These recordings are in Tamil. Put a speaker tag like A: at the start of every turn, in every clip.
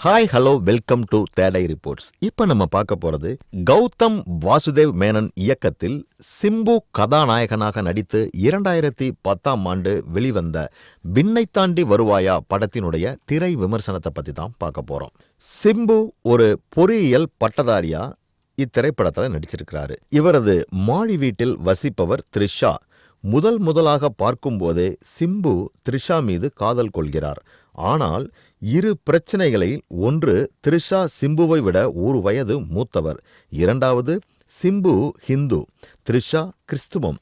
A: Hi hello welcome to today reports. இப்போ நம்ம பார்க்க போகிறது கௌதம் வாசுதேவ் மேனன் இயக்கத்தில் சிம்பு கதாநாயகனாக நடித்து 2010 வெளிவந்த விண்ணை தாண்டி வருவாயா படத்தினுடைய திரை விமர்சனத்தை பற்றி தான் பார்க்க போகிறோம். சிம்பு ஒரு பொறியியல் பட்டதாரியா இத்திரைப்படத்தில் நடிச்சிருக்கிறாரு. இவரது மாடி வீட்டில் வசிப்பவர் த்ரிஷா. முதலாக பார்க்கும்போதே சிம்பு த்ரிஷா மீது காதல் கொள்கிறார். ஆனால் இரு பிரச்சனைகளில் ஒன்று, த்ரிஷா சிம்புவை விட 1 வயது மூத்தவர். இரண்டாவது, சிம்பு ஹிந்து, த்ரிஷா கிறிஸ்துவம்.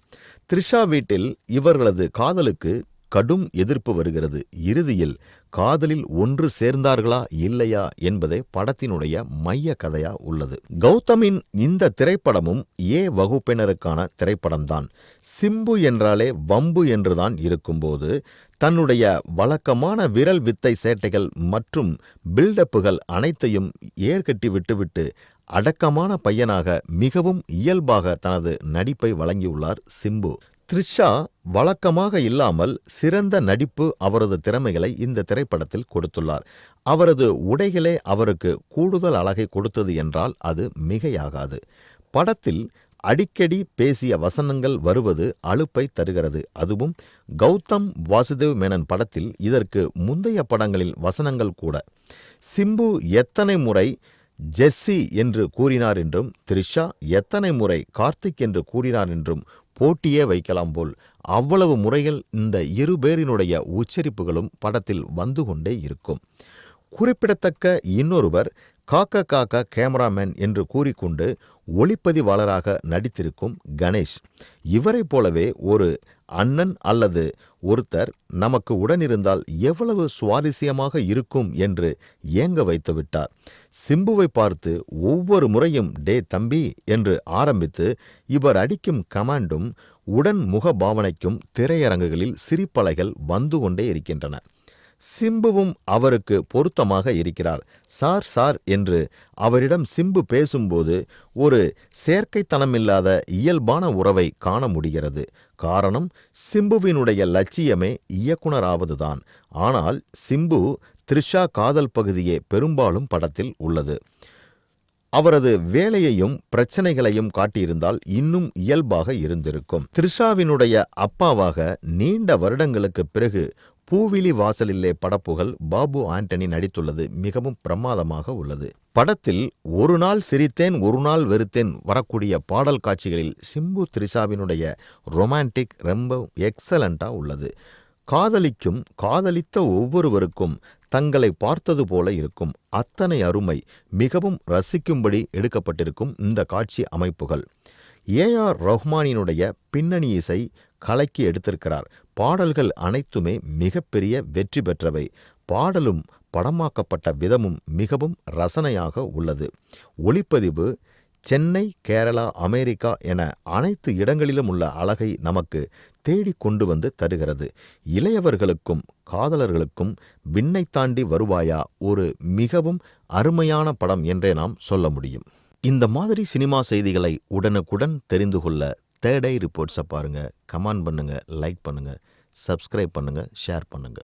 A: த்ரிஷா வீட்டில் இவர்களது காதலுக்கு கடும் எதிர்ப்பு வருகிறது. இறுதியில் காதலில் ஒன்று சேர்ந்தார்களா இல்லையா என்பதே படத்தினுடைய மைய கதையா உள்ளது. கௌதமின் இந்த திரைப்படமும் வகுப்பினருக்கான திரைப்படம்தான். சிம்பு என்றாலே வம்பு என்றுதான் இருக்கும்போது தன்னுடைய வழக்கமான விரல் வித்தை சேட்டைகள் மற்றும் பில்டப்புகள் அனைத்தையும் ஏற்கட்டி விட்டுவிட்டு அடக்கமான பையனாக மிகவும் இயல்பாக தனது நடிப்பை வழங்கியுள்ளார் சிம்பு. த்ரிஷா வழக்கமாக இல்லாமல் சிறந்த நடிப்பு அவரது திறமைகளை இந்த திரைப்படத்தில் கொடுத்துள்ளார். அவரது உடைகளே அவருக்கு கூடுதல் அழகை கொடுத்தது என்றால் அது மிகையாகாது. படத்தில் அடிக்கடி பேசிய வசனங்கள் வருவது அலுப்பை தருகிறது. அதுவும் கௌதம் வாசுதேவ் மேனன் படத்தில் இதற்கு முந்தைய படங்களில் வசனங்கள் கூட. சிம்பு எத்தனை முறை ஜெஸ்ஸி என்று கூறினார் என்றும் த்ரிஷா எத்தனை முறை கார்த்திக் என்று கூறினார் என்றும் போட்டியே வைக்கலாம் போல் அவ்வளவு முறைகள் இந்த இரு பேரினுடைய உச்சரிப்புகளும் படத்தில் வந்து கொண்டே இருக்கும். குறிப்பிடத்தக்க இன்னொருவர் காக்கா கேமராமேன் என்று கூறிக்கொண்டு ஒளிப்பதிவாளராக நடித்திருக்கும் கணேஷ். இவரை போலவே ஒரு அண்ணன் அல்லது ஒருத்தர் நமக்கு உடனிருந்தால் எவ்வளவு சுவாரஸ்யமாக இருக்கும் என்று ஏங்க வைத்து விட்டார். சிம்புவை பார்த்து ஒவ்வொரு முறையும் டே தம்பி என்று ஆரம்பித்து இவர் அடிக்கும் கமாண்டும் உடன் முக பாவனைக்கும் திரையரங்குகளில் சிரிப்பலைகள் வந்து கொண்டே இருக்கின்றன. சிம்புவும் அவருக்கு பொருத்தமாக இருக்கிறார். சார் என்று அவரிடம் சிம்பு பேசும்போது ஒரு செயற்கைத்தனமில்லாத இயல்பான உறவை காண முடிகிறது. காரணம், சிம்புவினுடைய லட்சியமே இயக்குனராவதுதான். ஆனால் சிம்பு த்ரிஷா காதல் பகுதியே பெரும்பாலும் படத்தில் உள்ளது. அவரது வேலையையும் பிரச்சனைகளையும் காட்டியிருந்தால் இன்னும் இயல்பாக இருந்திருக்கும். த்ரிஷாவினுடைய அப்பாவாக நீண்ட வருடங்களுக்கு பிறகு பூவிலி வாசலிலே படப்புகள் பாபு ஆண்டனி நடித்துள்ளது மிகவும் பிரமாதமாக உள்ளது. படத்தில் ஒரு நாள் சிரித்தேன் ஒரு நாள் வெறுத்தேன் வரக்கூடிய பாடல் காட்சிகளில் சிம்பு த்ரிஷாவினுடைய ரொமான்டிக் ரொம்ப எக்ஸலண்டா உள்ளது. காதலிக்கும் காதலித்த ஒவ்வொருவருக்கும் தங்களை பார்த்தது போல இருக்கும். அத்தனை அருமை, மிகவும் ரசிக்கும்படி எடுக்கப்பட்டிருக்கும் இந்த காட்சி அமைப்புகள். ஏஆர் ரஹ்மானினுடைய பின்னணி இசை கலக்கி எடுத்திருக்கிறார். பாடல்கள் அனைத்துமே மிகப்பெரிய வெற்றி பெற்றவை. பாடலும் படமாக்கப்பட்ட விதமும் மிகவும் ரசனையாக உள்ளது. ஒளிப்பதிவு சென்னை, கேரளா, அமெரிக்கா என அனைத்து இடங்களிலும் உள்ள அழகை நமக்கு தேடி கொண்டு வந்து தருகிறது. இளையவர்களுக்கும் காதலர்களுக்கும் விண்ணை தாண்டி வருவாயா ஒரு மிகவும் அருமையான படம் என்றே நாம் சொல்ல முடியும். இந்த மாதிரி சினிமா செய்திகளை உடனுக்குடன் தெரிந்து கொள்ள தேடை ரிப்போர்ட்ஸை பாருங்கள். கமெண்ட் பண்ணுங்கள், லைக் பண்ணுங்கள், சப்ஸ்கிரைப் பண்ணுங்கள், ஷேர் பண்ணுங்கள்.